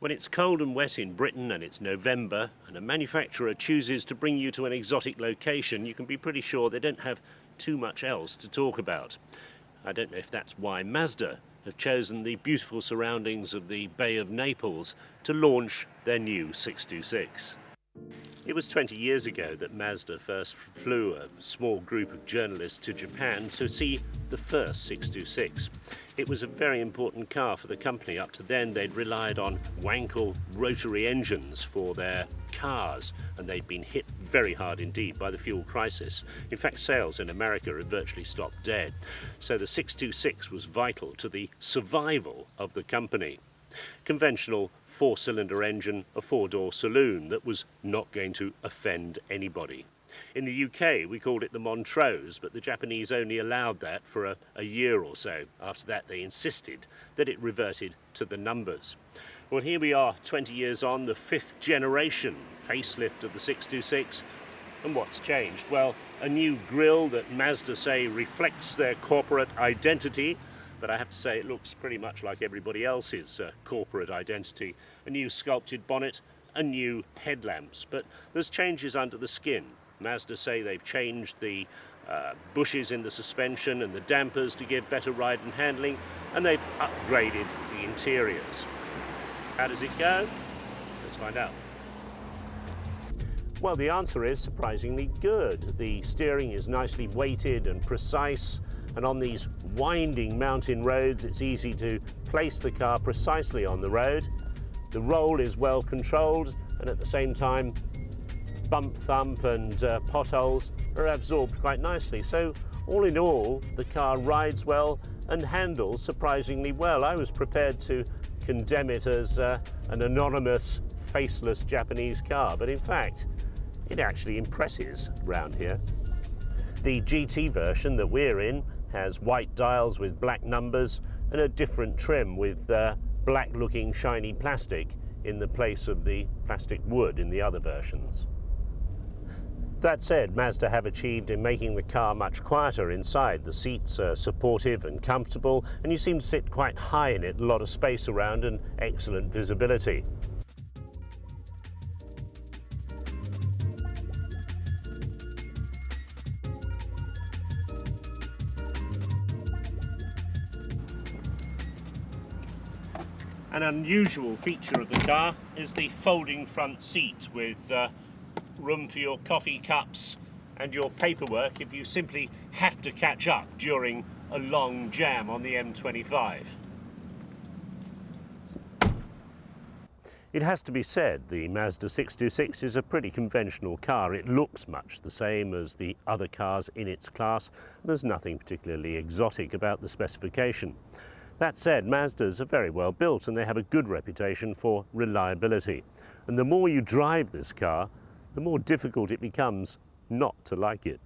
When it's cold and wet in Britain and it's November and a manufacturer chooses to bring you to an exotic location, you can be pretty sure they don't have too much else to talk about. I don't know if that's why Mazda have chosen the beautiful surroundings of the Bay of Naples to launch their new 626. It was 20 years ago that Mazda first flew a small group of journalists to Japan to see the first 626. It was a very important car for the company. Up to then, they'd relied on Wankel rotary engines for their cars, and they'd been hit very hard indeed by the fuel crisis. In fact, sales in America had virtually stopped dead. So the 626 was vital to the survival of the company. Conventional four-cylinder engine, a four-door saloon that was not going to offend anybody. In the UK, we called it the Montrose, but the Japanese only allowed that for a year or so. After that, they insisted that it reverted to the numbers. Well, here we are, 20 years on, the fifth generation facelift of the 626. And what's changed? Well, a new grille that Mazda say reflects their corporate identity, but I have to say it looks pretty much like everybody else's corporate identity. A new sculpted bonnet, and new headlamps, but there's changes under the skin. Mazda say they've changed the bushes in the suspension and the dampers to give better ride and handling, and they've upgraded the interiors. How does it go? Let's find out. Well, the answer is surprisingly good. The steering is nicely weighted and precise, and on these winding mountain roads, it's easy to place the car precisely on the road. The roll is well controlled, and at the same time, bump, thump and potholes are absorbed quite nicely. So all in all, the car rides well and handles surprisingly well. I was prepared to condemn it as an anonymous, faceless Japanese car, but in fact, it actually impresses round here. The GT version that we're in has white dials with black numbers and a different trim with black-looking shiny plastic in the place of the plastic wood in the other versions. That said, Mazda have achieved in making the car much quieter inside. The seats are supportive and comfortable, and you seem to sit quite high in it, a lot of space around and excellent visibility. An unusual feature of the car is the folding front seat with room for your coffee cups and your paperwork if you simply have to catch up during a long jam on the M25. It has to be said, the Mazda 626 is a pretty conventional car. It looks much the same as the other cars in its class. There's nothing particularly exotic about the specification. That said, Mazdas are very well built and they have a good reputation for reliability. And the more you drive this car, the more difficult it becomes not to like it.